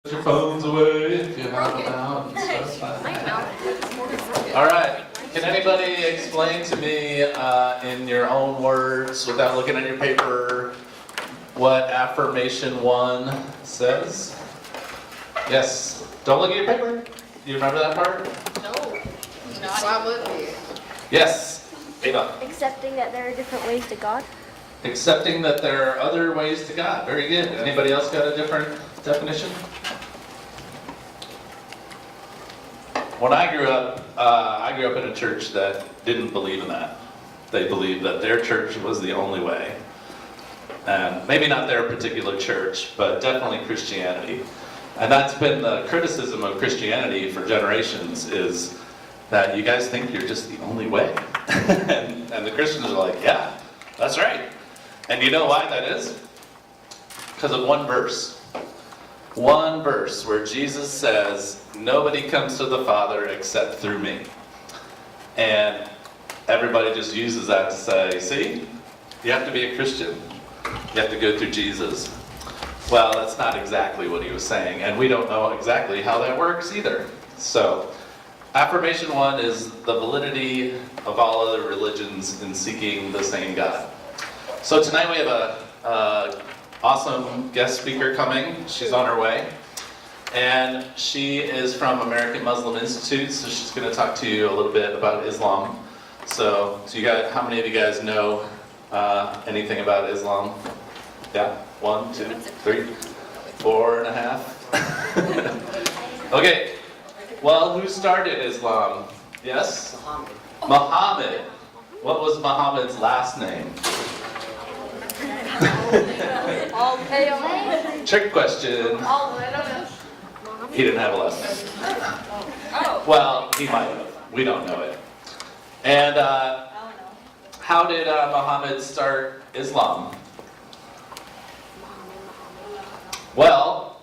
Put your phones away if you have them out and stuff. All right. Can anybody explain to me in your own words, without looking at your paper, what affirmation 1 says? Yes. Don't look at your paper. Do you remember that part? No. Why would we? Yes. Ava. Accepting that there are different ways to God. Accepting that there are other ways to God. Very good. Anybody else got a different definition? When I grew up in a church that didn't believe in that. They believed that their church was the only way. And maybe not their particular church, but definitely Christianity. And that's been the criticism of Christianity for generations, is that you guys think you're just the only way. and the Christians are like, yeah, that's right. And you know why that is? Because of one verse. One verse where Jesus says, nobody comes to the Father except through me. And everybody just uses that to say, see, you have to be a Christian. You have to go through Jesus. Well, that's not exactly what he was saying, and we don't know exactly how that works either. So, affirmation 1 is the validity of all other religions in seeking the same God. So tonight we have a awesome guest speaker coming. She's on her way. And she is from American Muslim Institute, so she's going to talk to you a little bit about Islam. So you guys, how many of you guys know anything about Islam? Yeah? 1, 2, 3, 4.5. Okay. Well, who started Islam? Yes? Muhammad. What was Muhammad's last name? Trick question. He didn't have a last name. Well, he might have. We don't know it. And how did Muhammad start Islam? Well,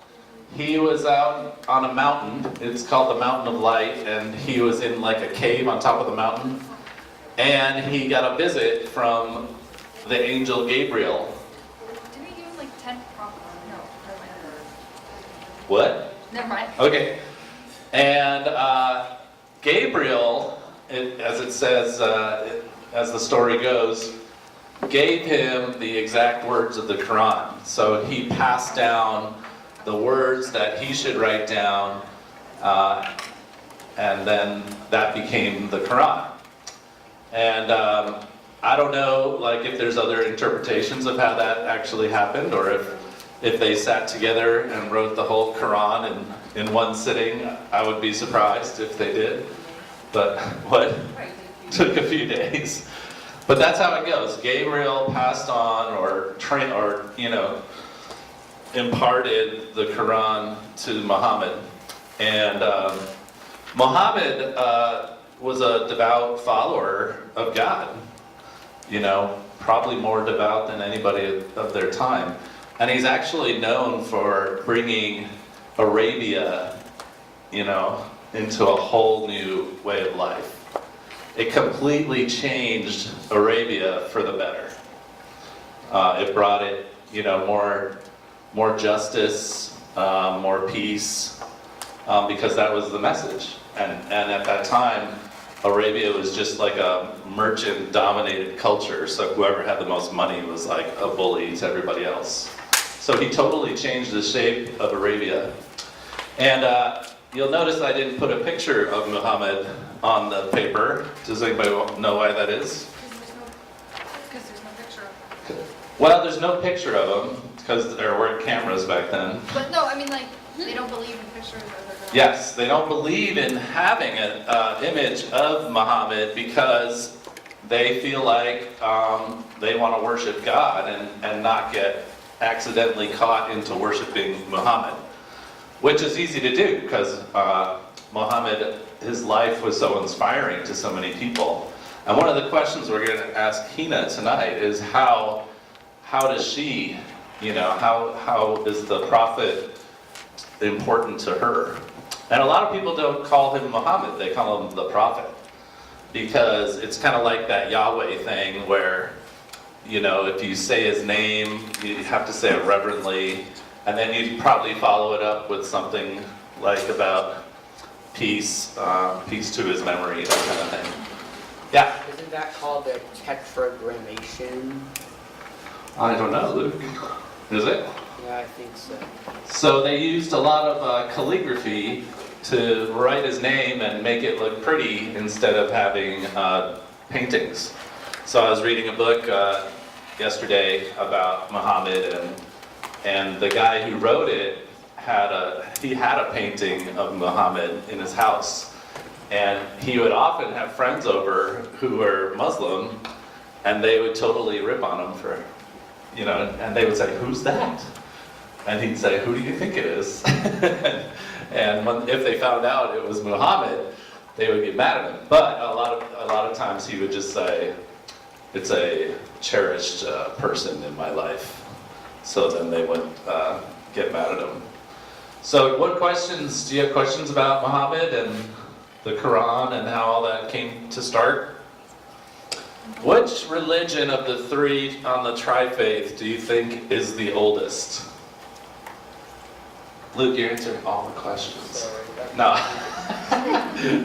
he was out on a mountain. It's called the Mountain of Light, and he was in like a cave on top of the mountain. And he got a visit from the angel Gabriel. Didn't he give him like 10 prophets? No, never mind. What? Never mind. Okay. And Gabriel, as it says, as the story goes, gave him the exact words of the Quran. So he passed down the words that he should write down, and then that became the Quran. And I don't know, like, if there's other interpretations of how that actually happened, or if they sat together and wrote the whole Quran in one sitting. I would be surprised if they did. But what? Took a few days. But that's how it goes. Gabriel passed on, or imparted the Quran to Muhammad. And Muhammad was a devout follower of God. Probably more devout than anybody of their time. And he's actually known for bringing Arabia, into a whole new way of life. It completely changed Arabia for the better. It brought it, more justice, more peace, because that was the message. And at that time, Arabia was just like a merchant-dominated culture, so whoever had the most money was like a bully to everybody else. So he totally changed the shape of Arabia. And you'll notice I didn't put a picture of Muhammad on the paper. Does anybody know why that is? Because there's no picture of him. Well, there's no picture of him, because there weren't cameras back then. But no, I mean, like, they don't believe in pictures of their girl. Yes, they don't believe in having an image of Muhammad because they feel like they want to worship God and not get accidentally caught into worshiping Muhammad, which is easy to do because Muhammad, his life was so inspiring to so many people. And one of the questions we're going to ask Hina tonight is how does she, how is the prophet important to her? And a lot of people don't call him Muhammad, they call him the prophet. Because it's kind of like that Yahweh thing where, if you say his name, you have to say it reverently, And then you'd probably follow it up with something like about peace, peace to his memory, that kind of thing. Yeah? Isn't that called the tetragrammaton? I don't know, Luke. Is it? Yeah, I think so. So they used a lot of calligraphy to write his name and make it look pretty instead of having paintings. So I was reading a book yesterday about Muhammad, and the guy who wrote it had a painting of Muhammad in his house, and he would often have friends over who were Muslim, and they would totally rip on him for, and they would say, "Who's that?" And he'd say, "Who do you think it is?" And if they found out it was Muhammad, they would get mad at him. But a lot of times he would just say, "It's a cherished person in my life." So then they wouldn't get mad at him. So do you have questions about Muhammad and the Quran and how all that came to start? Which religion of the three on the tri-faith do you think is the oldest? Luke, you're answering all the questions. Sorry. No.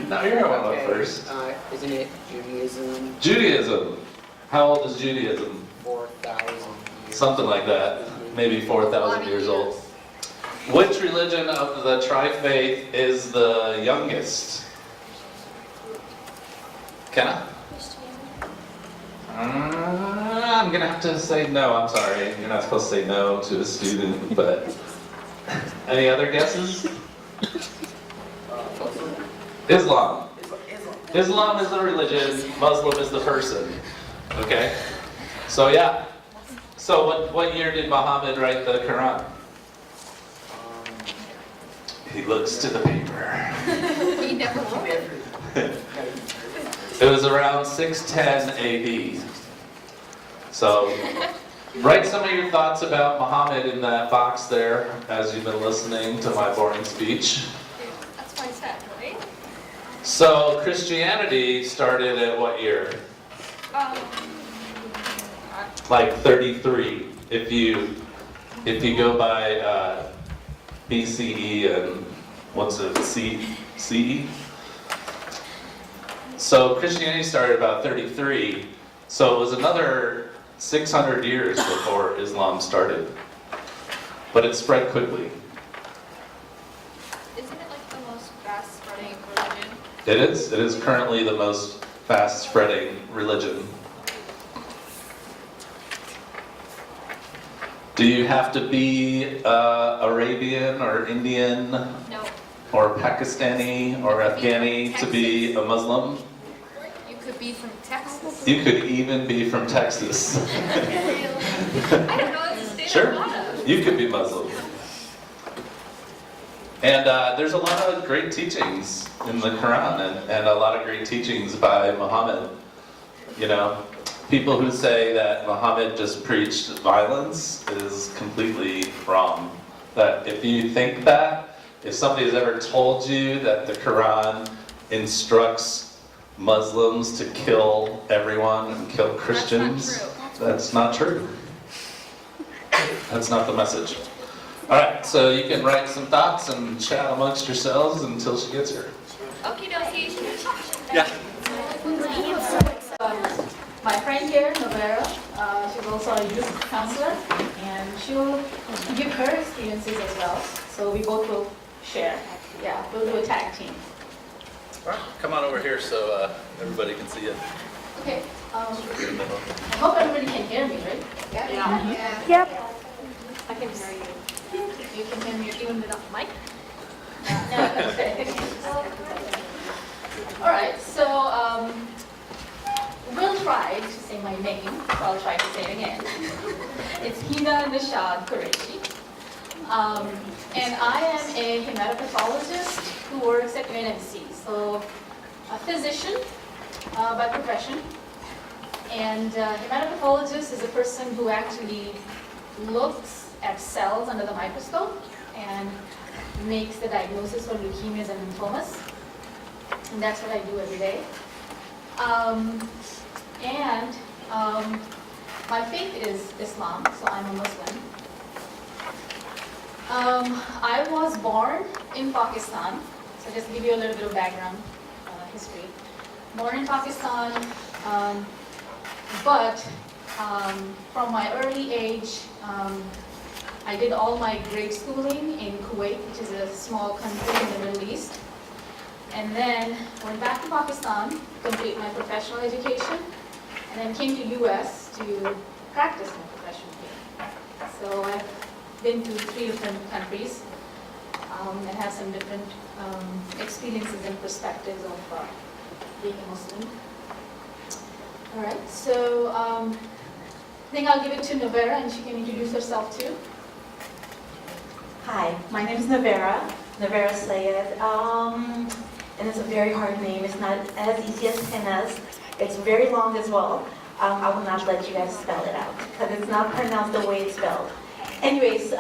No, you're going up first. Isn't it Judaism? Judaism. How old is Judaism? 4,000 years. Something like that. Maybe 4,000 years old. Which religion of the tri-faith is the youngest? Kenna? I'm going to have to say no. I'm sorry. You're not supposed to say no to a student, but... Any other guesses? Islam. Islam is the religion, Muslim is the person. Okay? So yeah. So what year did Muhammad write the Quran? He looks to the paper. He never wrote it. It was around 610 AD. So write some of your thoughts about Muhammad in that box there as you've been listening to my boring speech. That's what I said, right? So Christianity started at what year? Like 33. If you go by BCE and what's it, CE? So Christianity started about 33. So it was another 600 years before Islam started. But it spread quickly. Isn't it like the most fast spreading religion? It is. It is currently the most fast spreading religion. Do you have to be Arabian or Indian No. or Pakistani or Afghani to be a Muslim? You could be from Texas. You could even be from Texas. I don't know, it's a state Sure, of Nevada. you could be Muslim. And there's a lot of great teachings in the Quran and a lot of great teachings by Muhammad. You know, people who say that Muhammad just preached violence is completely wrong. That if you think that, if somebody has ever told you that the Quran instructs Muslims to kill everyone and kill Christians, that's not true. That's not the message. All right, so you can write some thoughts and chat amongst yourselves until she gets here. Okie dokie. Yeah. My friend here, Nowairah, she's also a youth counselor, and she'll give her experiences as well. So we both will share. Yeah, we'll do a tag team. All right, come on over here so everybody can see you. Okay. I hope everybody can hear me, right? Yeah. Yep. I can hear you. You can hear me Even without the mic? Okay. All right. So we'll try to say my name. So I'll try to say it again. It's Hina Qureshi. And I am a hematopathologist who works at UNMC. So a physician by profession. And hematopathologist is a person who actually looks at cells under the microscope and makes the diagnosis for leukemias and lymphomas. And that's what I do every day. My faith is Islam, so I'm a Muslim. I was born in Pakistan, so just to give you a little bit of background history. Born in Pakistan, but from my early age, I did all my grade schooling in Kuwait, which is a small country in the Middle East. And then went back to Pakistan, complete my professional education, and then came to US to practice my profession here. So I've been to 3 different countries and have some different experiences and perspectives of being a Muslim. All right, so I think I'll give it to Nowairah and she can introduce herself too. Hi, my name is Nowairah Sayed, and it's a very hard name. It's not as easy as Hina's. It's very long as well. I will not let you guys spell it out because it's not pronounced the way it's spelled. Anyways,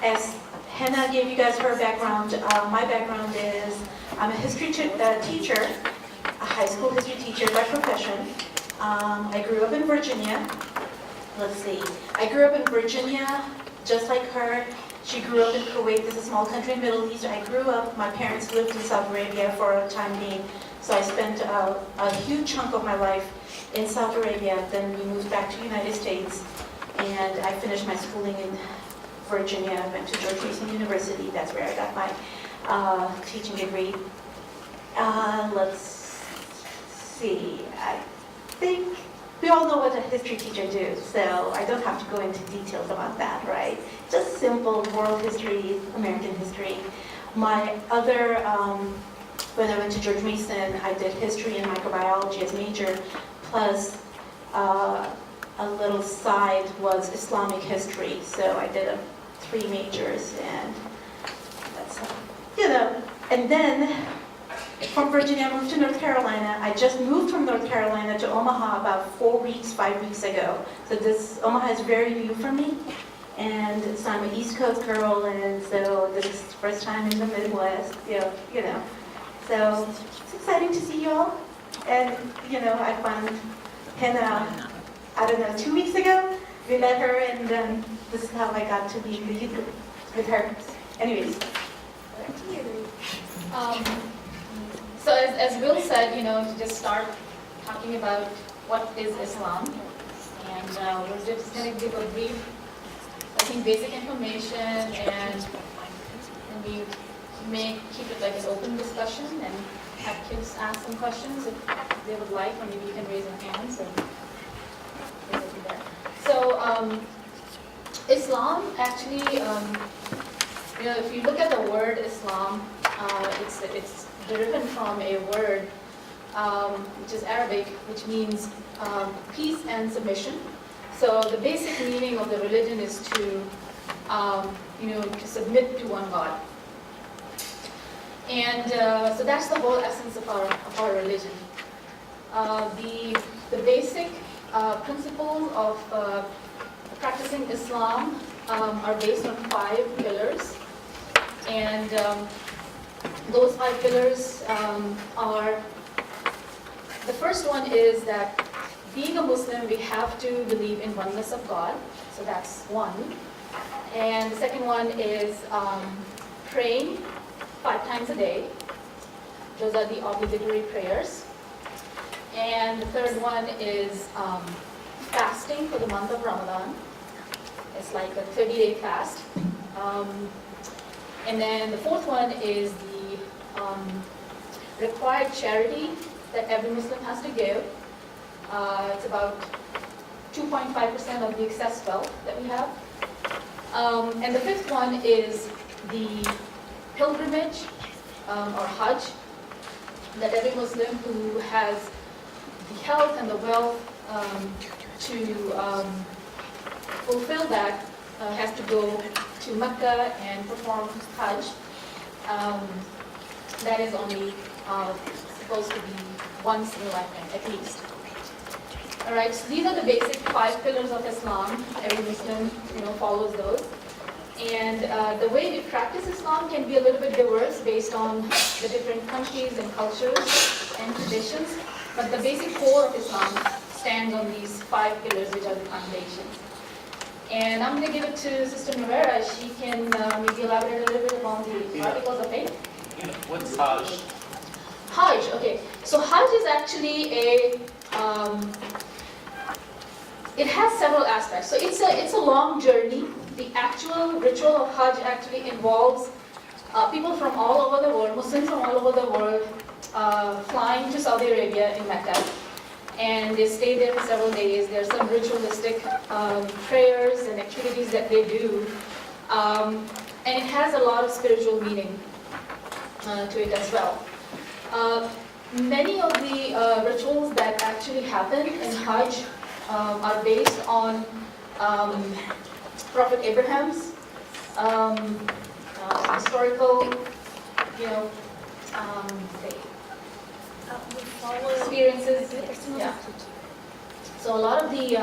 as Hina gave you guys her background, my background is I'm a history teacher, a high school history teacher by profession. I grew up in Virginia. Let's see. I grew up in Virginia, just like her. She grew up in Kuwait. This is a small country in the Middle East. I grew up, my parents lived in Saudi Arabia for a time being. So I spent a huge chunk of my life in Saudi Arabia. Then we moved back to the United States. And I finished my schooling in Virginia. I went to George Mason University. That's where I got my teaching degree. Let's see. I think we all know what a history teacher do, so I don't have to go into details about that, right? Just simple world history, American history. My other, when I went to George Mason, I did history and microbiology as major, plus a little side was Islamic history. So I did 3 majors, and that's, and then from Virginia, I moved to North Carolina. I just moved from North Carolina to Omaha about 4 weeks, 5 weeks ago. So Omaha is very new for me. And so I'm an East Coast girl, and so this is the first time in the Midwest, So it's exciting to see you all. And, I found Hina, I don't know, 2 weeks ago. We met her, and then this is how I got to be with her. Anyways, back to you. So as Will said, to just start talking about what is Islam, and we're just going to give a brief, I think, basic information, and we may keep it like an open discussion and have kids ask some questions if they would like, or maybe you can raise your hands and raise it there. So Islam actually, if you look at the word Islam, it's derived from a word which is Arabic, which means peace and submission. So the basic meaning of the religion is to submit to one God. And so that's the whole essence of our religion. The basic principles of practicing Islam are based on 5 pillars. And those 5 pillars are, the first one is that being a Muslim, we have to believe in oneness of God. So that's one. And the second one is praying 5 times a day. Those are the obligatory prayers. And the third one is fasting for the month of Ramadan. It's like a 30-day fast. And then the fourth one is the required charity that every Muslim has to give. It's about 2.5% of the excess wealth that we have. And the fifth one is the pilgrimage or Hajj, that every Muslim who has the health and the wealth to fulfill that has to go to Mecca and perform Hajj. That is only supposed to be once in a lifetime, at least. All right, so these are the basic 5 pillars of Islam. Every Muslim, follows those. And the way we practice Islam can be a little bit diverse based on the different countries and cultures and traditions. But the basic core of Islam stands on these 5 pillars, which are the foundations. And I'm going to give it to Sister Nowairah. She can maybe elaborate a little bit on the articles of faith. What's Hajj? Hajj, okay. So Hajj is actually it has several aspects. So it's a long journey. The actual ritual of Hajj actually involves people from all over the world, Muslims from all over the world, flying to Saudi Arabia in Mecca. And they stay there for several days. There's some ritualistic prayers and activities that they do. And it has a lot of spiritual meaning to it as well. Many of the rituals that actually happen in Hajj are based on Prophet Abraham's historical, experiences. Yeah. So a lot of the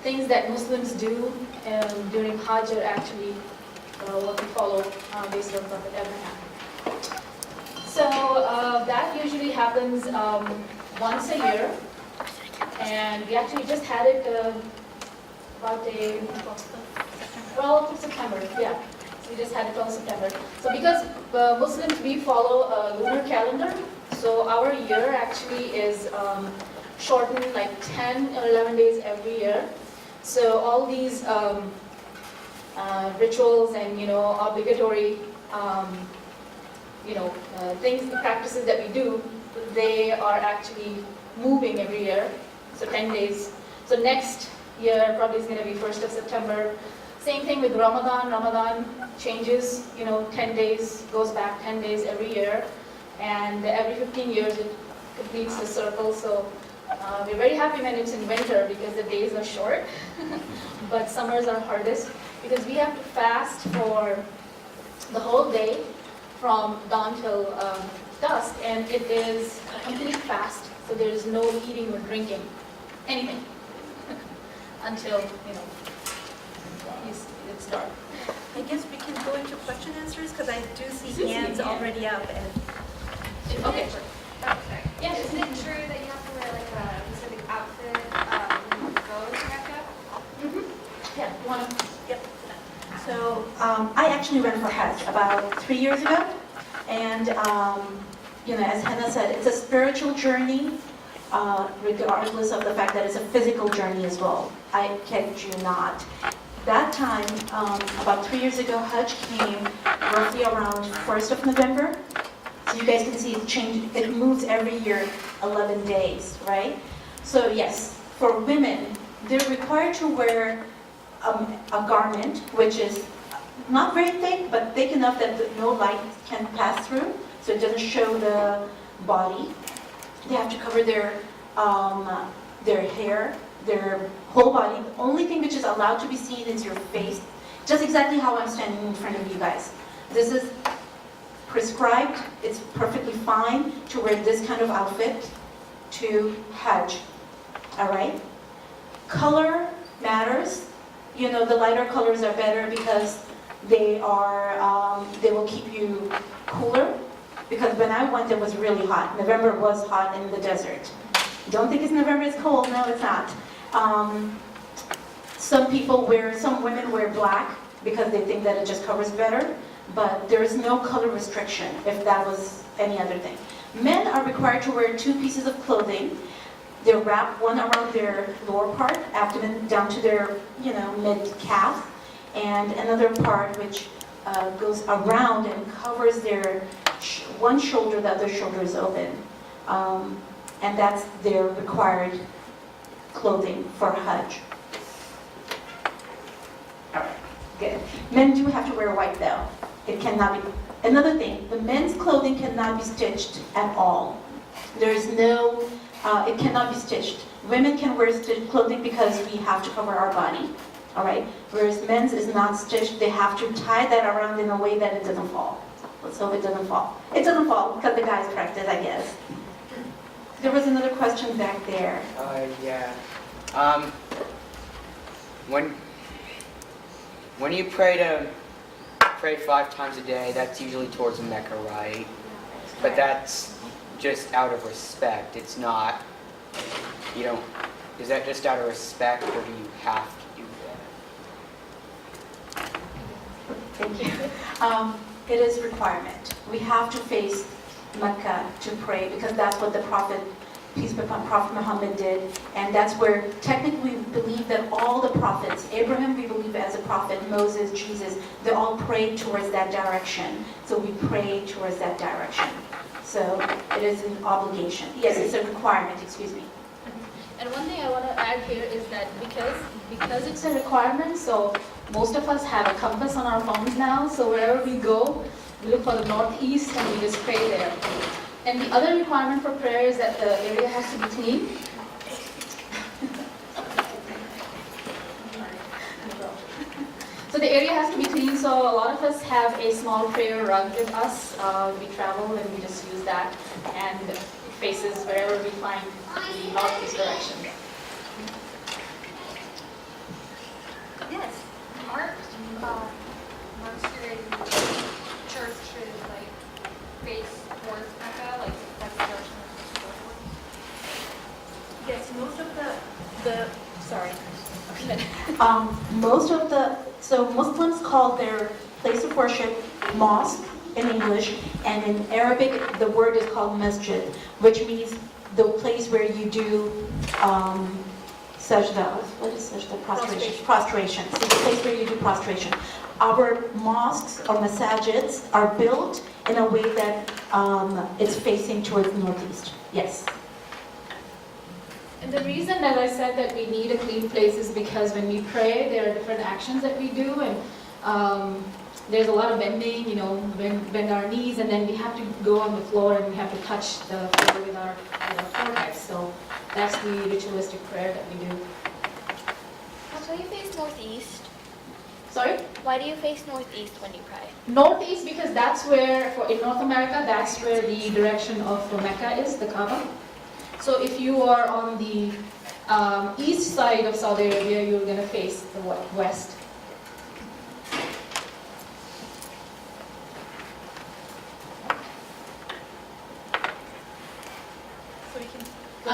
things that Muslims do during Hajj are actually what we follow based on Prophet Abraham. So that usually happens once a year, and we actually just had it about September, yeah. So we just had it all September. So because Muslims, we follow a lunar calendar, so our year actually is shortened like 10 or 11 days every year. So all these rituals and obligatory things, practices that we do, they are actually moving every year. So 10 days. So next year probably is going to be 1st of September. Same thing with Ramadan. Ramadan changes, 10 days, goes back 10 days every year. And every 15 years it completes the circle. So we're very happy when it's in winter because the days are short. But summers are hardest because we have to fast for the whole day from dawn till dusk, and it is a complete fast. So there is no eating or drinking, anything, until it's dark. I guess we can go into question answers because I do see hands already up. And Okay. Yeah, isn't it true that you have to wear like a specific outfit when you go to Mecca? Yeah, you want to? Yep. So I actually went for Hajj about 3 years ago, and as Hina said, it's a spiritual journey, regardless of the fact that it's a physical journey as well. I kid you not. That time, about 3 years ago, Hajj came roughly around 1st of November. So you guys can see it moves every year 11 days, right? So yes, for women, they're required to wear a garment which is not very thick, but thick enough that no light can pass through, so it doesn't show the body. They have to cover their hair, their whole body. The only thing which is allowed to be seen is your face, just exactly how I'm standing in front of you guys. This is prescribed. It's perfectly fine to wear this kind of outfit to Hajj. All right? Color matters. The lighter colors are better because they will keep you cooler. Because when I went, it was really hot. November was hot in the desert. Don't think November is cold. No, it's not. Some women wear black because they think that it just covers better. But there is no color restriction if that was any other thing. Men are required to wear 2 pieces of clothing. They wrap one around their lower part, abdomen, down to their, mid-calf, and another part which goes around and covers their one shoulder, the other shoulder is open. And that's their required clothing for Hajj. All right, good. Men do have to wear white though. It cannot be. Another thing, the men's clothing cannot be stitched at all. There is no, it cannot be stitched. Women can wear stitched clothing because we have to cover our body, all right? Whereas men's is not stitched. They have to tie that around in a way that it doesn't fall. Let's hope it doesn't fall. It doesn't fall because the guys practice, I guess. There was another question back there. Yeah. When you pray 5 times a day, that's usually towards Mecca, right? But that's just out of respect. It's not, is that just out of respect, or do you have to do that? Thank you. It is requirement. We have to face Mecca to pray because that's what the Prophet, peace be upon Prophet Muhammad did. And that's where technically we believe that all the prophets, Abraham we believe as a prophet, Moses, Jesus, they all prayed towards that direction. So we pray towards that direction. So it is an obligation. Yes, it's a requirement, excuse me. And one thing I want to add here is that because it's a requirement, so most of us have a compass on our phones now, so wherever we go, we look for the northeast and we just pray there. And the other requirement for prayer is that the area has to be clean. So the area has to be clean, so a lot of us have a small prayer rug with us. We travel and we just use that, and it faces wherever we find the northeast direction. Yes. Aren't monastery churches like face towards Mecca, like that's the direction of Yes, most of the sorry. So Muslims call their place of worship mosque in English, and in Arabic the word is called masjid, which means the place where you do sajda. What is sajda? Prostration. So the place where you do prostration. Our mosques or masajids are built in a way that it's facing towards the northeast. Yes. And the reason that I said that we need a clean place is because when we pray, there are different actions that we do, and there's a lot of bending, bend our knees, and then we have to go on the floor and we have to touch the floor with our foreheads. So that's the ritualistic prayer that we do. So you face northeast. Sorry? Why do you face northeast when you pray? Northeast, because that's where, in North America, that's where the direction of Mecca is, the Kaaba. So if you are on the east side of Saudi Arabia, you're going to face the west.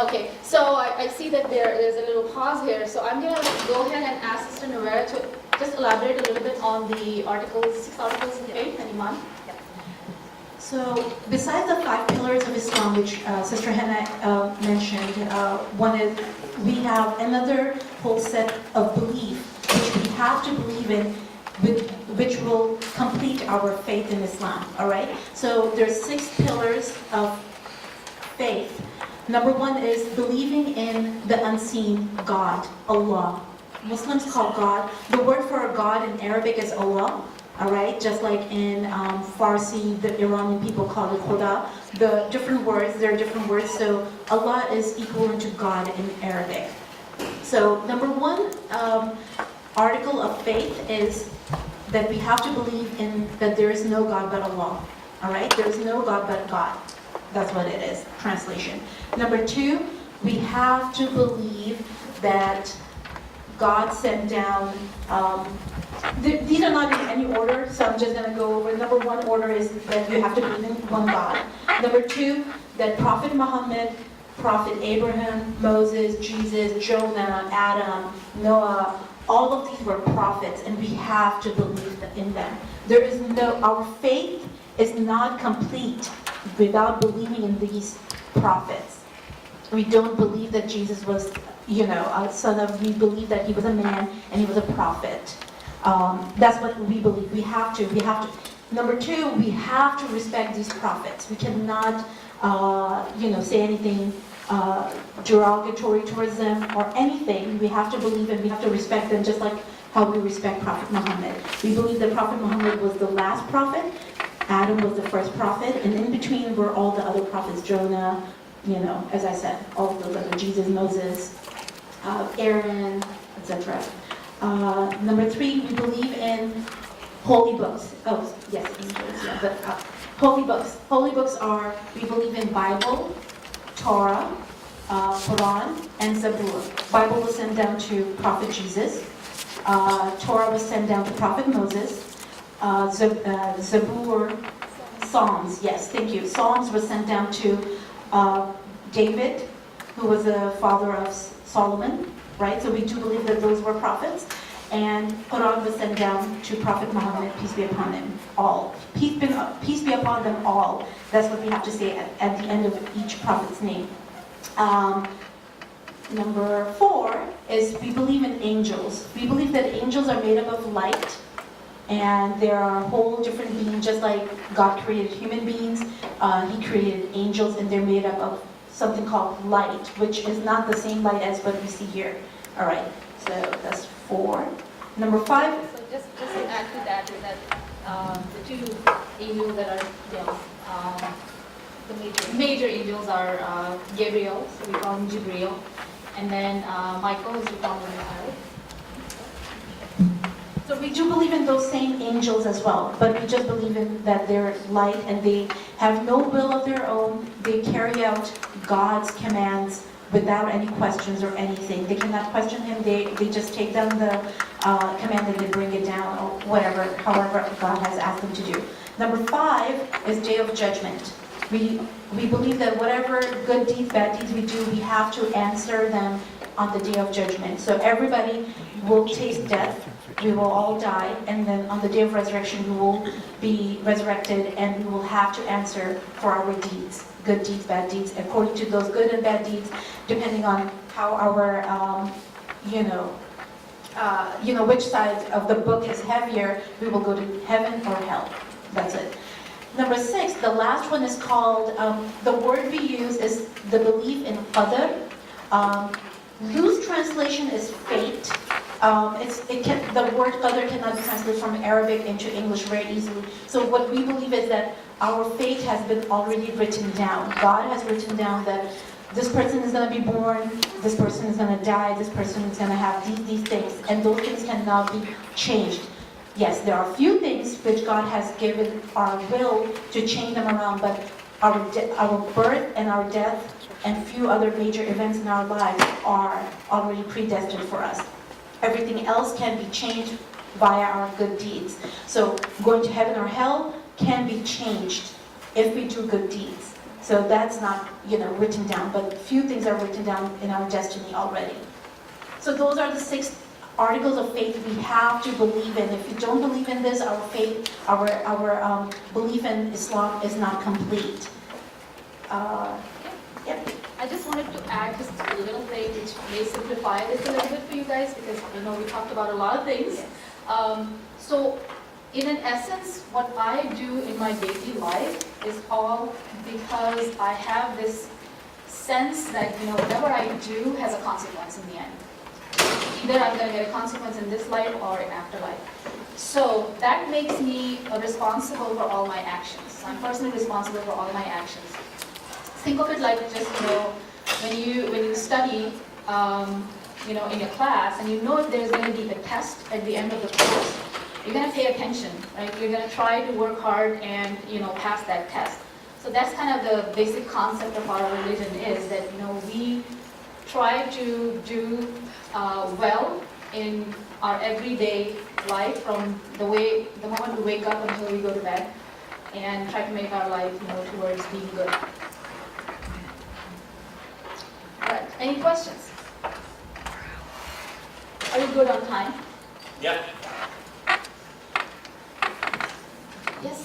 Okay, so I see that there's a little pause here, so I'm going to go ahead and ask Sister Nowairah to just elaborate a little bit on the 6 articles of faith and Iman. So besides the 5 pillars of Islam, which Sister Hina mentioned, one is we have another whole set of belief which we have to believe in, which will complete our faith in Islam. All right. So there's 6 pillars of faith. Number 1 is believing in the unseen God, Allah. Muslims call God, the word for God in Arabic is Allah. All right, just like in Farsi, the Iranian people call it Khuda. The different words, there are different words. So Allah is equivalent to God in Arabic. So number 1 article of faith is that we have to believe in that there is no God but Allah. All right, there is no God but God. That's what it is, translation. Number 2, we have to believe that God sent down, these are not in any order, so I'm just going to go over. Number 1 order is that you have to believe in one God. Number 2, that Prophet Muhammad, Prophet Abraham, Moses, Jesus, Jonah, Adam, Noah, all of these were prophets, and we have to believe in them. There is our faith is not complete without believing in these prophets. We don't believe that Jesus was, a son of, we believe that he was a man and he was a prophet. That's what we believe. We have to. Number 2, we have to respect these prophets. We cannot, say anything derogatory towards them or anything. We have to believe and we have to respect them just like how we respect Prophet Muhammad. We believe that Prophet Muhammad was the last prophet. Adam was the first prophet, and in between were all the other prophets, Jonah, as I said, all of those other, Jesus, Moses, Aaron, etc. Number 3, we believe in holy books. Oh, yes, yeah, but holy books. Holy books are, we believe in Bible, Torah, Quran, and Zabur. Bible was sent down to Prophet Jesus. Torah was sent down to Prophet Moses. Zabur, Psalms, yes, thank you. Psalms were sent down to David, who was the father of Solomon, right? So we do believe that those were prophets. and Quran was sent down to Prophet Muhammad, peace be upon him, all. Peace be upon them all. That's what we have to say at the end of each prophet's name. Number 4 is we believe in angels. We believe that angels are made up of light, and there are whole different beings, just like God created human beings, He created angels, and they're made up of something called light, which is not the same light as what we see here. All right, so that's 4. Number 5. So just to add to that is that the two angels that are, the major angels are Gabriel, so we call him Jibreel, and then Michael is we call him Nowairah. So we do believe in those same angels as well, but we just believe in that they're light and they have no will of their own. They carry out God's commands without any questions or anything. They cannot question Him. They just take down the command and they bring it down or whatever, however God has asked them to do. Number 5 is Day of Judgment. We believe that whatever good deeds, bad deeds we do, we have to answer them on the Day of Judgment. So everybody will taste death. We will all die, and then on the day of resurrection we will be resurrected, and we will have to answer for our deeds, good deeds, bad deeds, according to those good and bad deeds, depending on how our, which side of the book is heavier, we will go to heaven or hell. That's it. Number 6, the last one is called, the word we use is the belief in qadr. Loose translation is fate. The word qadr cannot be translated from Arabic into English very easily. So what we believe is that our fate has been already written down. God has written down that this person is going to be born, this person is going to die, this person is going to have these things, and those things cannot be changed. Yes, there are few things which God has given our will to change them around, but our birth and our death and few other major events in our lives are already predestined for us. Everything else can be changed via our good deeds. So going to heaven or hell can be changed if we do good deeds. So that's not, written down, but few things are written down in our destiny already. So those are the 6 articles of faith we have to believe in. If you don't believe in this, our faith, our belief in Islam is not complete. Yep. I just wanted to add just a little thing which may simplify this a little bit for you guys, because we talked about a lot of things. So in an essence, what I do in my daily life is all because I have this sense that whatever I do has a consequence in the end. Either I'm going to get a consequence in this life or in afterlife. So that makes me responsible for all my actions. I'm personally responsible for all my actions. Think of it like just when you study in your class, and if there's going to be a test at the end of the course, you're going to pay attention, right? You're going to try to work hard and pass that test. So that's kind of the basic concept of our religion, is that we try to do well in our everyday life, from the moment we wake up until we go to bed, and try to make our life towards being good. Alright, any questions? Are you good on time? Yeah. Yes.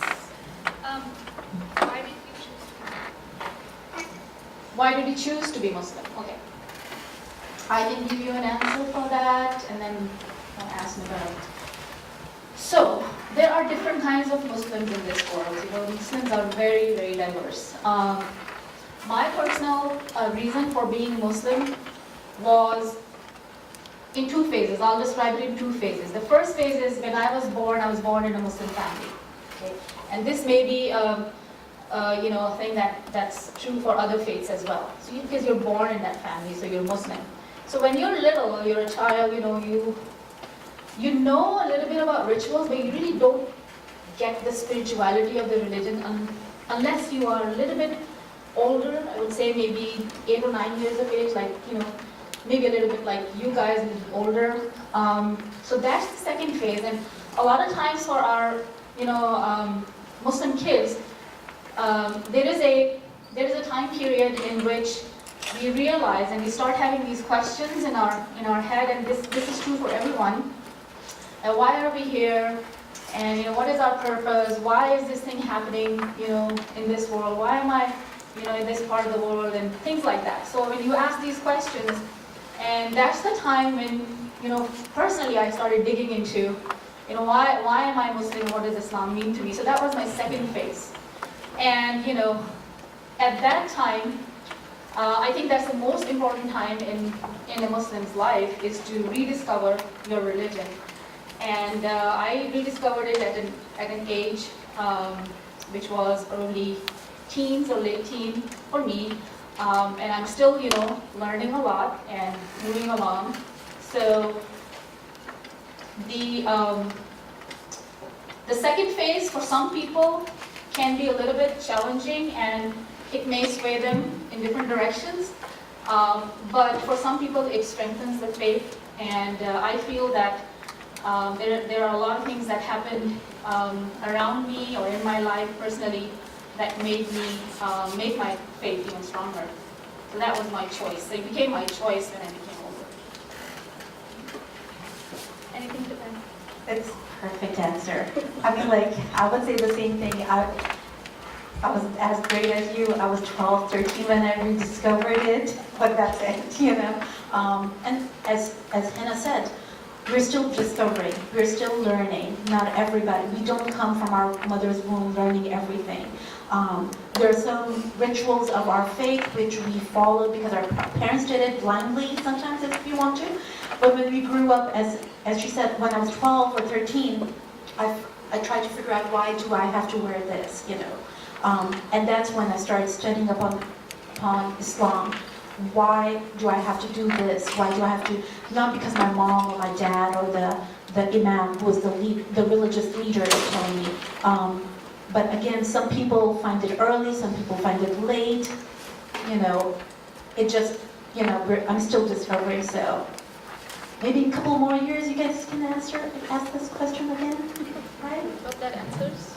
Why did you choose Why did you choose to be Muslim? Okay. I can give you an answer for that, and then I'll ask Nowairah. So, there are different kinds of Muslims in this world. Muslims are very, very diverse. My personal reason for being Muslim was in 2 phases. I'll describe it in 2 phases. The first phase is when I was born in a Muslim family. Okay? And this may be a thing that's true for other faiths as well. So because you're born in that family, so you're Muslim. So when you're little, you're a child, you know a little bit about rituals, but you really don't get the spirituality of the religion unless you are a little bit older. I would say maybe 8 or 9 years of age, maybe a little bit like you guys, a little older. So that's the second phase, and a lot of times for our Muslim kids, there is a time period in which we realize and we start having these questions in our head, and this is true for everyone. and why are we here, and what is our purpose? Why is this thing happening, in this world? Why am I, in this part of the world, and things like that. So when you ask these questions, and that's the time when, personally I started digging into, why am I Muslim? What does Islam mean to me? So that was my second phase, and at that time, I think that's the most important time in a Muslim's life, is to rediscover your religion. And I rediscovered it at an age which was early teens or late teen for me. And I'm still, learning a lot and moving along. So the second phase for some people can be a little bit challenging, and it may sway them in different directions. But for some people, it strengthens the faith. And I feel that there are a lot of things that happened around me or in my life personally that made me make my faith even stronger. So that was my choice. So it became my choice when I became older. Anything to add? It's a perfect answer. I mean, I would say the same thing. I was as great as you. I was 12, 13 when I rediscovered it, but that's it, And as Hina said, we're still discovering, we're still learning. Not everybody, we don't come from our mother's womb learning everything. There are some rituals of our faith which we follow because our parents did it blindly sometimes if we want to. But when we grew up, as she said, when I was 12 or 13, I tried to figure out, why do I have to wear this, And that's when I started studying upon Islam. Why do I have to do this? Why do I have to, not because my mom or my dad or the imam who is the religious leader is telling me. But again, some people find it early, some people find it late. It just, I'm still discovering, so maybe a couple more years you guys can ask this question again, right? Hope that answers.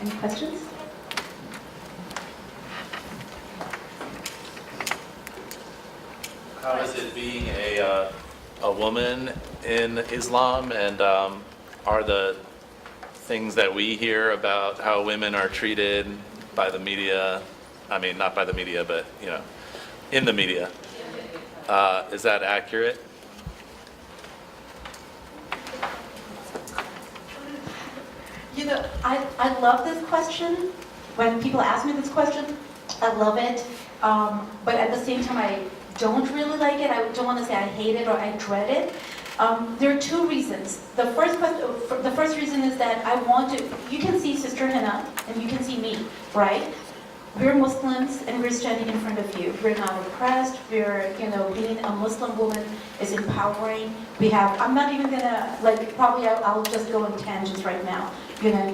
Any questions? How is it being a woman in Islam, and are the things that we hear about how women are treated by the media, I mean, not by the media, but, in the media, is that accurate? I love this question. When people ask me this question, I love it. But at the same time, I don't really like it. I don't want to say I hate it or I dread it. There are two reasons. The first reason is that you can see Sister Hina and you can see me, right? We're Muslims and we're standing in front of you. We're not oppressed. We're, being a Muslim woman is empowering. I'm not even gonna, probably I'll just go on tangents right now.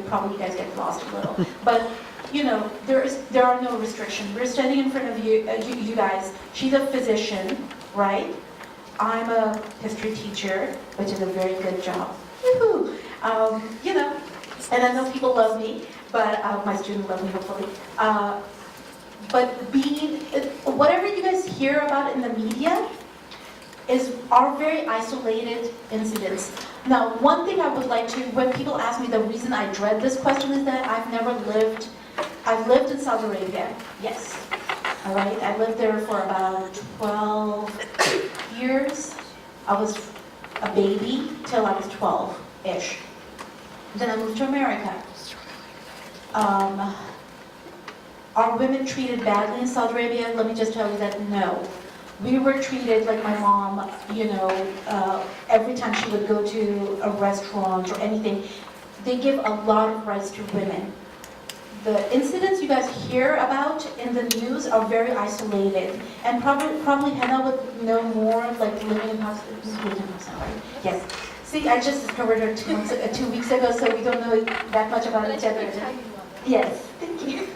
Probably you guys get lost a little. But, there are no restrictions. We're standing in front of you guys. She's a physician, right? I'm a history teacher, which is a very good job. Woohoo! And I know people love me, but my students love me, hopefully. But whatever you guys hear about in the media are very isolated incidents. Now, one thing I would like to, when people ask me, the reason I dread this question is that I've lived in Saudi Arabia, yes. All right, I lived there for about 12 years. I was a baby till I was 12-ish. Then I moved to America. Are women treated badly in Saudi Arabia? Let me just tell you that no. We were treated like my mom, every time she would go to a restaurant or anything, they give a lot of rights to women. The incidents you guys hear about in the news are very isolated, and probably Hina would know more, living in Pakistan. Yes. See, I just discovered her 2 weeks ago, so we don't know that much about each other. Yes, thank you.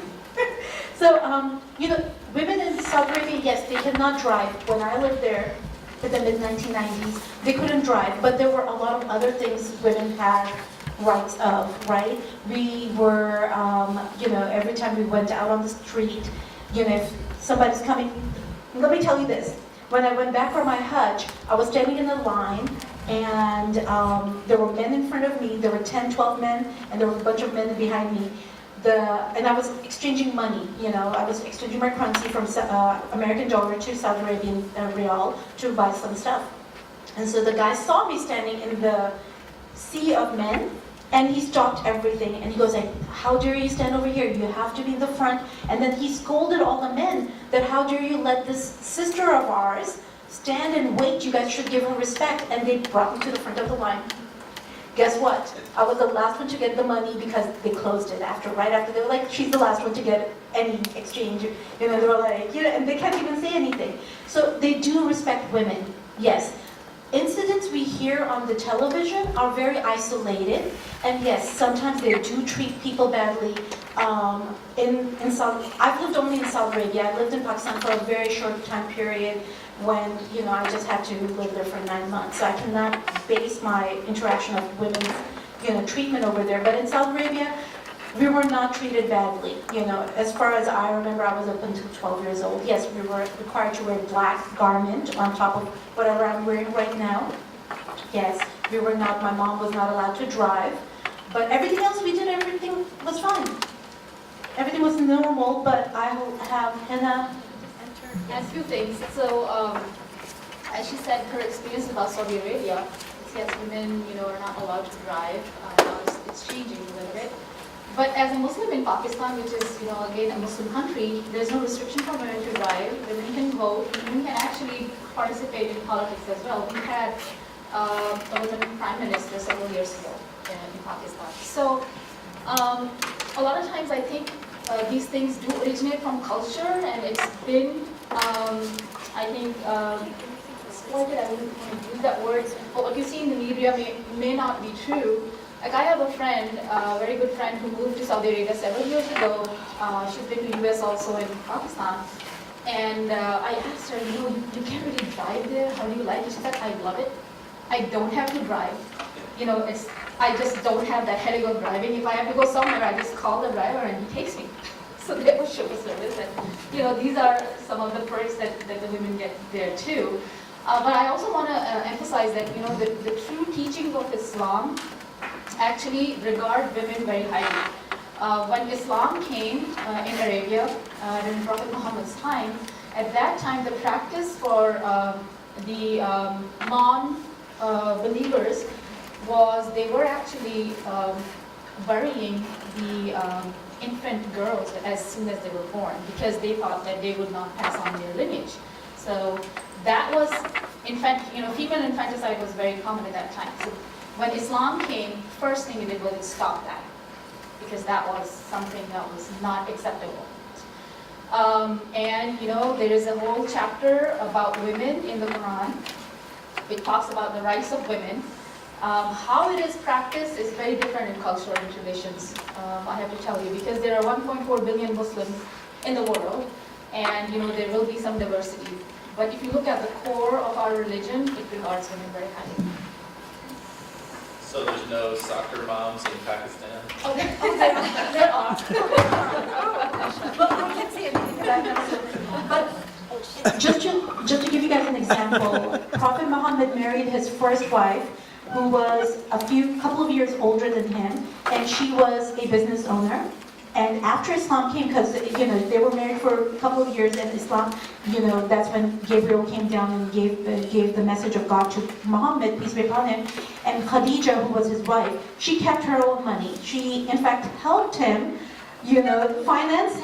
So, women in Saudi Arabia, yes, they cannot drive. When I lived there in the mid-1990s, they couldn't drive, but there were a lot of other things women had rights of, right? We were, every time we went out on the street, if somebody's coming, let me tell you this. When I went back for my Hajj, I was standing in the line, and there were men in front of me. There were 10, 12 men, and there were a bunch of men behind me. And I was exchanging money, I was exchanging my currency from American dollar to Saudi Arabian rial to buy some stuff. And so the guy saw me standing in the sea of men, and he stopped everything, and he goes like, how dare you stand over here? You have to be in the front. And then he scolded all the men that how dare you let this sister of ours stand and wait, you guys should give her respect. And they brought me to the front of the line. Guess what? I was the last one to get the money because they closed it right after. They were like, she's the last one to get any exchange. They were like, and they can't even say anything. So they do respect women, yes. Incidents we hear on the television are very isolated, and yes, sometimes they do treat people badly. I've lived only in Saudi Arabia. I lived in Pakistan for a very short time period when, I just had to live there for 9 months. So I cannot base my interaction of women's, treatment over there. But in Saudi Arabia, we were not treated badly. As far as I remember, I was up until 12 years old. Yes, we were required to wear black garment on top of whatever I'm wearing right now. Yes, we were not, my mom was not allowed to drive. But everything else we did, everything was fine. Everything was normal, but I will have Hina. A few things. So, as she said, her experience about Saudi Arabia, yes, women, are not allowed to drive. Now it's changing a little bit. But as a Muslim in Pakistan, which is, again, a Muslim country, there's no restriction for women to drive. Women can vote. Women can actually participate in politics as well. We had a woman prime minister several years ago in Pakistan. So, a lot of times I think these things do originate from culture, and it's been, I think, why did I use that word? But what you see in the media may not be true. Like, I have a friend, a very good friend, who moved to Saudi Arabia several years ago. She's been to US also in Pakistan. And I asked her, you can't really drive there. How do you like it? She said, I love it. I don't have to drive. I just don't have that headache of driving. If I have to go somewhere, I just call the driver and he takes me. So they will show service. And, these are some of the perks that the women get there too. But I also want to emphasize that, the true teachings of Islam actually regard women very highly. When Islam came in Arabia during Prophet Muhammad's time, at that time the practice for the non-believers was they were actually burying the infant girls as soon as they were born, because they thought that they would not pass on their lineage. So that was, female infanticide was very common at that time. So when Islam came, first thing it did was it stopped that, because that was something that was not acceptable. And there is a whole chapter about women in the Quran. It talks about the rights of women. How it is practiced is very different in culture and traditions, I have to tell you, because there are 1.4 billion Muslims in the world, and there will be some diversity. But if you look at the core of our religion, it regards women very highly. So there's no soccer moms in Pakistan? Oh, there are. Well, I can't say anything because I've never lived. But just to give you guys an example, Prophet Muhammad married his first wife, who was a couple of years older than him, and she was a business owner. And after Islam came, because they were married for a couple of years, and Islam, that's when Gabriel came down and gave the message of God to Muhammad, peace be upon him. And Khadija, who was his wife, she kept her own money. She, in fact, helped him, financed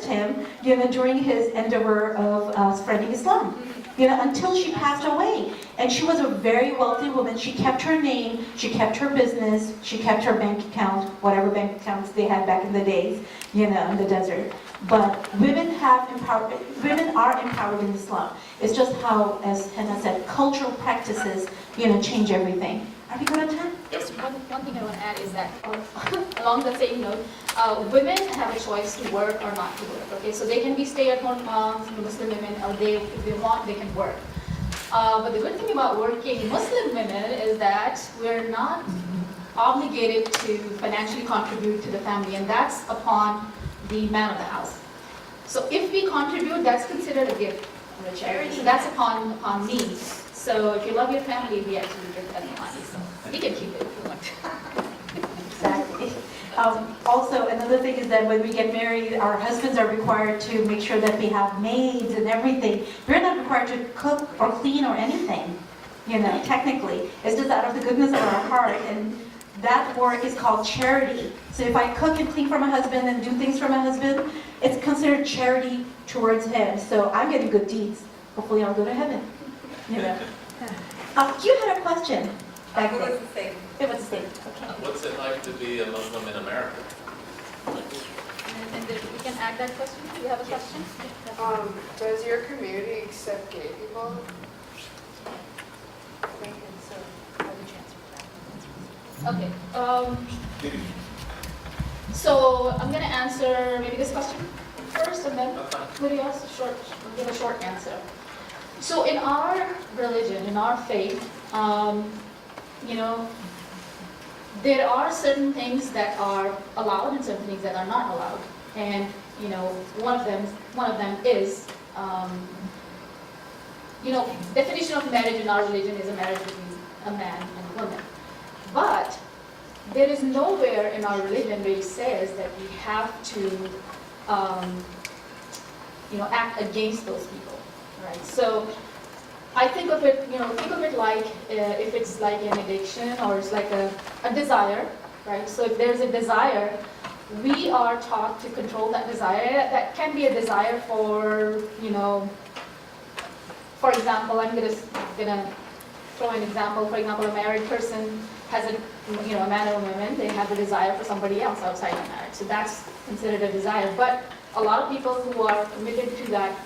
him, during his endeavor of spreading Islam. Until she passed away. And she was a very wealthy woman. She kept her name, she kept her business, she kept her bank account, whatever bank accounts they had back in the days, in the desert. But women are empowered in Islam. It's just how, as Hina said, cultural practices, change everything. Are we good on time? Yes, one thing I want to add is that, along the same note, women have a choice to work or not to work, okay? So they can be stay-at-home moms, Muslim women, or if they want, they can work. But the good thing about working Muslim women is that we're not obligated to financially contribute to the family, and that's upon the man of the house. So if we contribute, that's considered a gift. or a charity. So that's upon me. So if you love your family, we actually give them money. So you can keep it if you want. Exactly. Also, another thing is that when we get married, our husbands are required to make sure that we have maids and everything. We're not required to cook or clean or anything, technically. It's just out of the goodness of our heart. And that work is called charity. So if I cook and clean for my husband and do things for my husband, it's considered charity towards him. So I'm getting good deeds. Hopefully I'll go to heaven. You had a question back It there. was the same. It was the same. Okay. What's it like to be a Muslim in America? And then we can add that question. Do you have a question? Does your community accept gay people? Okay. So I'm going to answer maybe this question first, and then maybe also give a short answer. So in our religion, in our faith, there are certain things that are allowed and certain things that are not allowed. And one of them is, definition of marriage in our religion is a marriage between a man and a woman. But there is nowhere in our religion where it says that we have to, act against those people, right? So I think of it, like if it's like an addiction or it's like a desire, right? So if there's a desire, we are taught to control that desire. That can be a desire for, for example, I'm gonna throw an example. For example, a married person has a man or a woman, they have a desire for somebody else outside of marriage. So that's considered a desire. But a lot of people who are committed to that,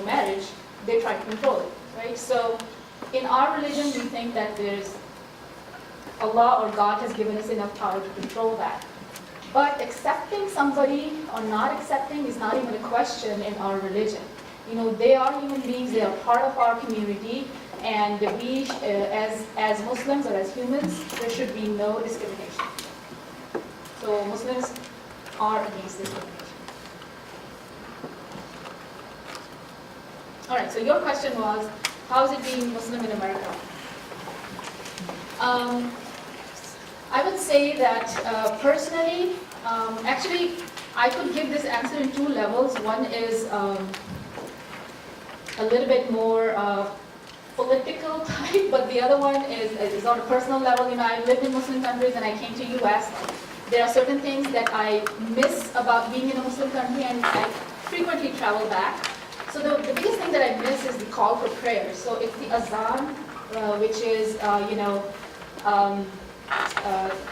marriage, they try to control it, right? So in our religion, we think that there's Allah or God has given us enough power to control that. But accepting somebody or not accepting is not even a question in our religion. They are human beings, they are part of our community, and we, as Muslims or as humans, there should be no discrimination. So Muslims are against discrimination. All right, so your question was, how is it being Muslim in America? I would say that personally, actually, I could give this answer in two levels. One is a little bit more political type, but the other one is on a personal level. I've lived in Muslim countries and I came to US. There are certain things that I miss about being in a Muslim country, and I frequently travel back. So the biggest thing that I miss is the call for prayer. So it's the azan, which is,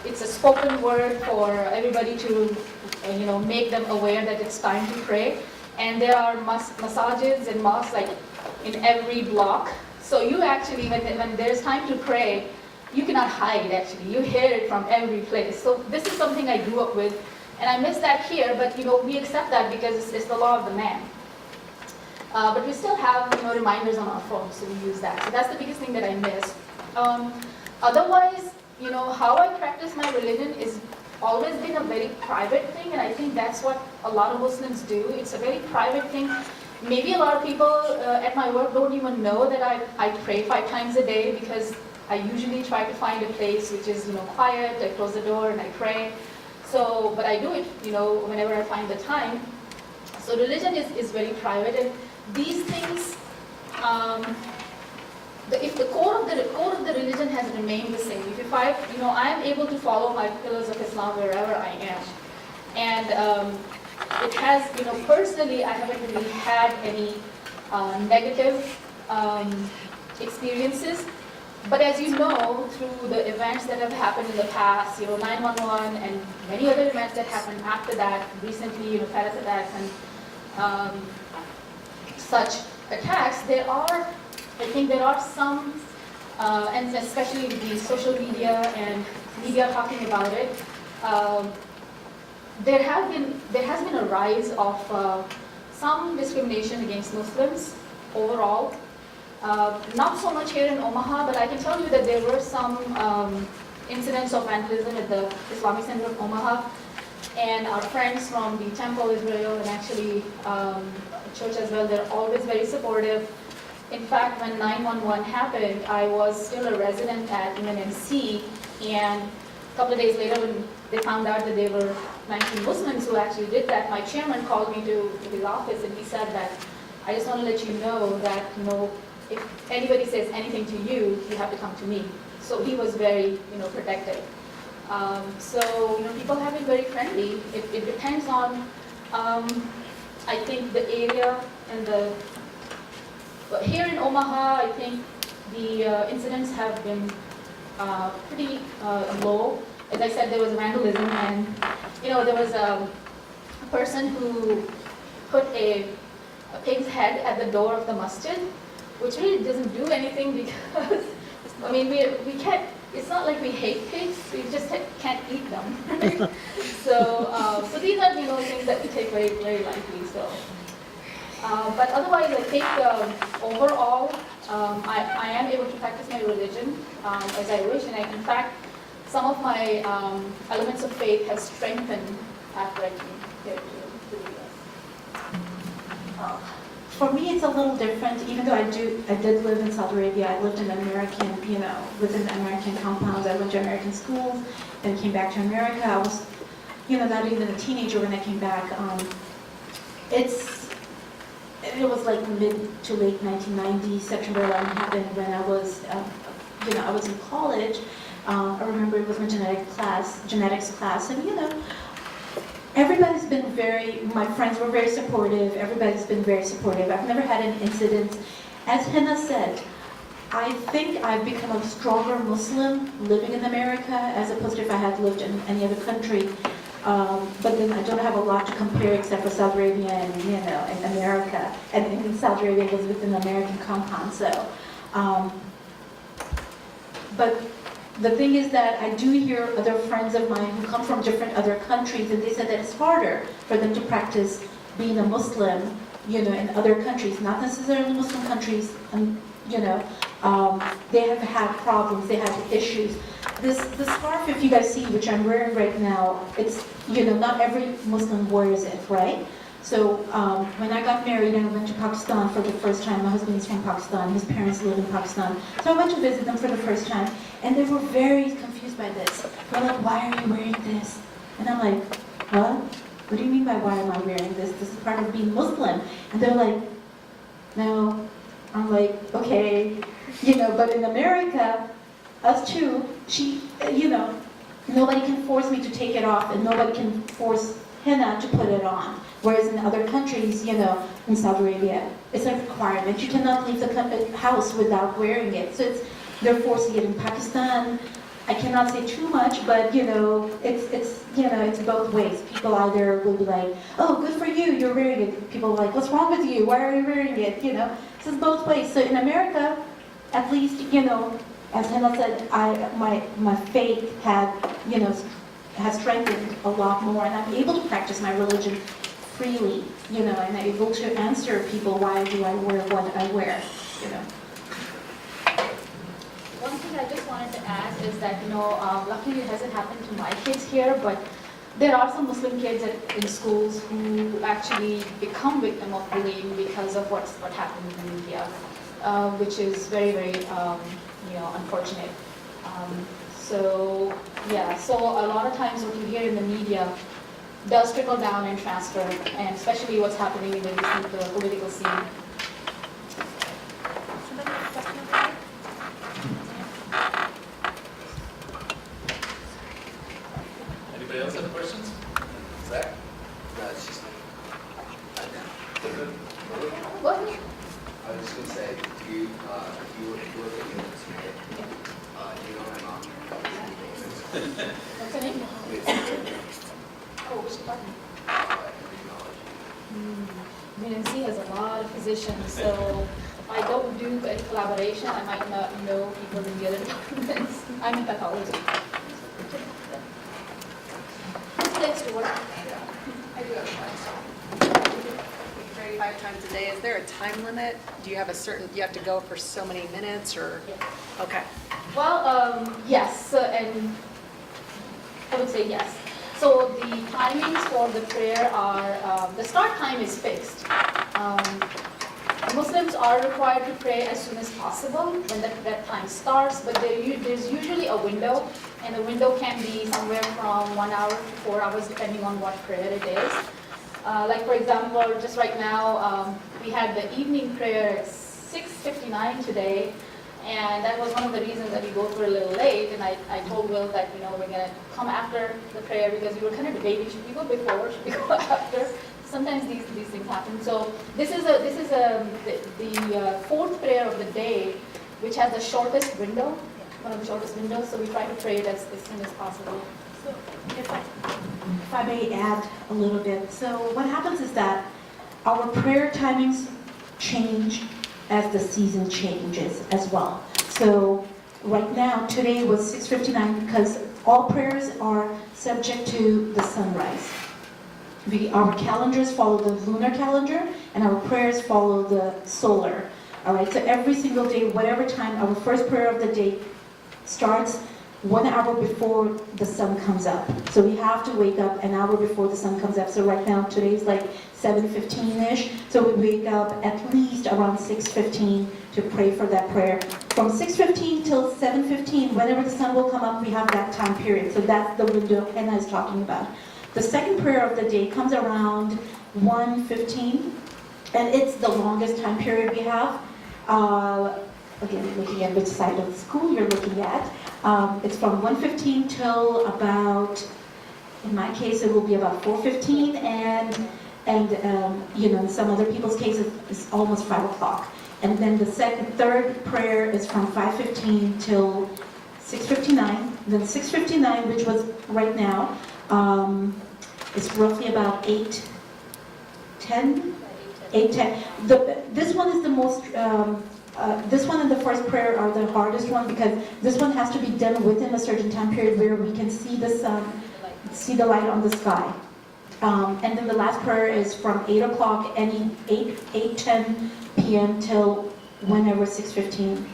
it's a spoken word for everybody to, make them aware that it's time to pray. And there are masajids and mosques like in every block. So you actually, when there's time to pray, you cannot hide actually. You hear it from every place. So this is something I grew up with, and I miss that here. But we accept that because it's the law of the man. But we still have reminders on our phones, so we use that. So that's the biggest thing that I miss. Otherwise, how I practice my religion is always been a very private thing, and I think that's what a lot of Muslims do. It's a very private thing. Maybe a lot of people at my work don't even know that I pray 5 times a day, because I usually try to find a place which is quiet. I close the door and I pray. So, but I do it whenever I find the time. So religion is very private, and these things, if the core of the religion has remained the same, if I am able to follow my pillars of Islam wherever I am, and it has, personally, I haven't really had any negative experiences. But as you know, through the events that have happened in the past, 9/11 and many other events that happened after that, recently, terrorist attacks and such attacks, I think there are some, and especially with the social media and media talking about it, there has been a rise of some discrimination against Muslims overall. Not so much here in Omaha, but I can tell you that there were some incidents of vandalism at the Islamic Center of Omaha, and our friends from the Temple Israel and actually church as well. They're always very supportive. In fact, when 9/11 happened, I was still a resident at UNMC, and a couple of days later when they found out that they were 19 Muslims who actually did that, my chairman called me to his office and he said that, I just want to let you know that, if anybody says anything to you, you have to come to me. So he was very, protective. So, people have been very friendly. It depends on, I think, the area and but here in Omaha, I think the incidents have been pretty low. As I said, there was vandalism, and there was a person who put a pig's head at the door of the masjid, which really doesn't do anything because, we can't. It's not like we hate pigs; we just can't eat them. So these are things that we take very very lightly. So. But otherwise, I think overall, I am able to practice my religion as I wish, and in fact, some of my elements of faith have strengthened after I came here to the U.S. For me, it's a little different. Even though I did live in Saudi Arabia. I lived in American, within the American compounds. I went to American schools, then came back to America. I was, not even a teenager when I came back. It was like mid to late 1990s. September 11 happened when I was, I was in college. I remember it was my genetics class, and everybody's been my friends were very supportive. Everybody's been very supportive. I've never had an incident. As Hina said, I think I've become a stronger Muslim living in America as opposed to if I had lived in any other country. But then I don't have a lot to compare except for Saudi Arabia and, and America. And in Saudi Arabia was within the American compound, so. But the thing is that I do hear other friends of mine who come from different other countries, and they said that it's harder for them to practice being a Muslim, in other countries, not necessarily Muslim countries, they have had problems, they have issues. This scarf, if you guys see, which I'm wearing right now, it's, not every Muslim wears it, right? So when I got married, I went to Pakistan for the first time. My husband is from Pakistan. His parents live in Pakistan. So I went to visit them for the first time, and they were very confused by this. They're like, why are you wearing this? And I'm like, what? What do you mean by why am I wearing this? This is part of being Muslim. And they're like, no. I'm like, okay. But in America, us too, nobody can force me to take it off, and nobody can force Hina to put it on. Whereas in other countries, in Saudi Arabia, it's a requirement. You cannot leave the house without wearing it. So they're forcing it in Pakistan. I cannot say too much, but it's both ways. People either will be like, oh, good for you, you're wearing it. People are like, what's wrong with you? Why are you wearing it? So it's both ways. So in America, at least, as Hina said, my faith has strengthened a lot more, and I'm able to practice my religion freely, and I'm able to answer people, why do I wear what I wear, One thing I just wanted to add is that, luckily it hasn't happened to my kids here, but there are some Muslim kids in schools who actually become victim of bullying because of what happened in the media, which is very, very, unfortunate. So a lot of times what you hear in the media does trickle down and transfer, and especially what's happening in the political scene. Somebody have a question over there? Anybody else have questions? Zach? No, it's just What? I was just gonna say, do you, if you look at units, right? You know my mom. What's her name? Oh, which department? UNMC has a lot of positions, so I don't do any collaboration. I might not know people in the other departments. I'm in pathology. Who's next to work? I do have a question. 35 times a day, is there a time limit? Do you have you have to go for so many minutes, or? Yeah. Okay. Well, yes, and I would say yes. So the timings for the prayer are, the start time is fixed. Muslims are required to pray as soon as possible when that time starts, but there's usually a window, and the window can be somewhere from 1 hour to 4 hours depending on what prayer it is. Like for example, just right now, we had the evening prayer at 6:59 today, and that was one of the reasons that we go through a little late, and I told Will that, we're going to come after the prayer because we were kind of debating, should we go before, should we go after? Sometimes these things happen. So this is the fourth prayer of the day, which has the shortest window, one of the shortest windows, so we try to pray it as soon as possible. So if I may add a little bit. So what happens is that our prayer timings change as the season changes as well. So right now, today was 6:59 because all prayers are subject to the sunrise. Our calendars follow the lunar calendar, and our prayers follow the solar. All right, so every single day, whatever time, our first prayer of the day starts 1 hour before the sun comes up. So we have to wake up an hour before the sun comes up. So right now, today's like 7:15-ish. So we wake up at least around 6:15 to pray for that prayer. From 6:15 till 7:15, whenever the sun will come up, we have that time period. So that's the window Hina is talking about. The second prayer of the day comes around 1:15, and it's the longest time period we have. Again, looking at which side of the school you're looking at. It's from 1:15 till about, in my case, it will be about 4:15, and in some other people's cases, it's almost 5 o'clock. And then the third prayer is from 5:15 till 6:59. Then 6:59, which was right now, is roughly about 8:10. 8:10. This one is the most. This one and the first prayer are the hardest one because this one has to be done within a certain time period where we can see the sun, see the light on the sky. And then the last prayer is from 8 o'clock, 8:10 p.m. till whenever 6:15.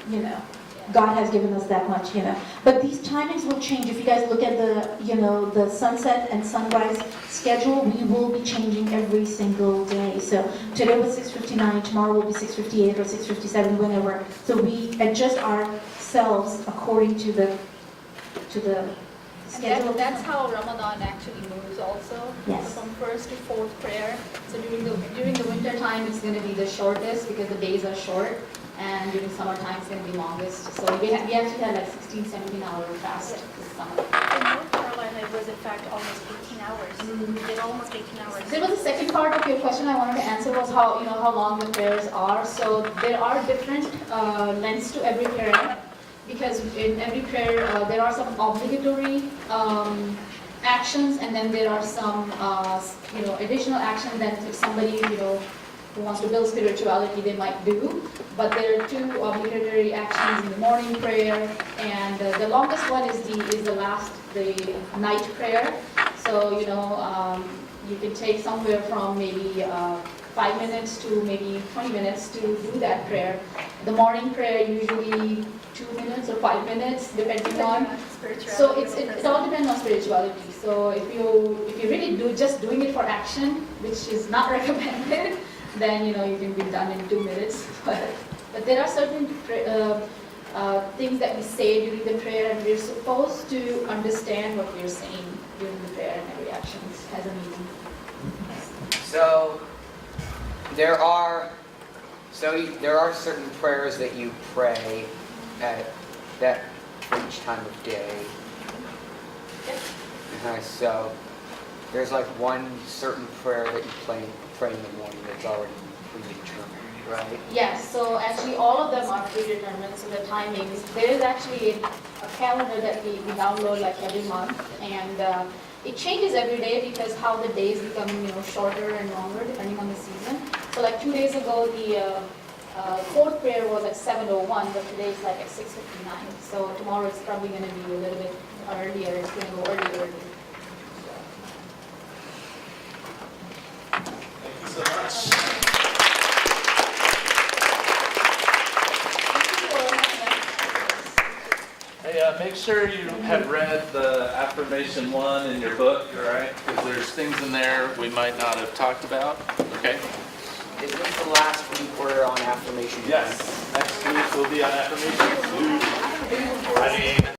God has given us that much. But these timings will change. If you guys look at the sunset and sunrise schedule, we will be changing every single day. So today was 6:59, tomorrow will be 6:58 or 6:57, whenever. So we adjust ourselves according to the schedule. That's how Ramadan actually moves also. Yes. So from first to fourth prayer. So during the winter time, it's going to be the shortest because the days are short. And during summertime, it's going to be longest. So we actually had like 16, 17-hour fast this summer. In North Carolina, it was in fact almost 18 hours. We did almost 18 hours. There was a second part of your question I wanted to answer was how long the prayers are. So there are different lengths to every prayer because in every prayer there are some obligatory actions, and then there are some additional actions that if somebody who wants to build spirituality, they might do. But there are two obligatory actions in the morning prayer, and the longest one is the night prayer. So you can take somewhere from maybe 5 minutes to maybe 20 minutes to do that prayer. The morning prayer usually 2 minutes or 5 minutes, depending on. So it all depends on spirituality. So if you really just doing it for action, which is not recommended, then you can be done in 2 minutes. But there are certain things that we say during the prayer, and we're supposed to understand what we're saying during the prayer, and every action has a meaning. So there are certain prayers that you pray at each time of day. So there's like one certain prayer that you pray in the morning that's already predetermined, right? Yes, so actually all of them are predetermined, so the timings. There is actually a calendar that we download like every month, and it changes every day because how the days become shorter and longer depending on the season. So like 2 days ago, the fourth prayer was at 7:01, but today it's like at 6:59. So tomorrow it's probably going to be a little bit earlier. It's going to go earlier. Thank you so much. Hey, make sure you have read the affirmation 1 in your book, all right? Because there's things in there we might not have talked about, okay? Is this the last week we're on affirmation? Yes, next week will be on affirmation 2. I mean,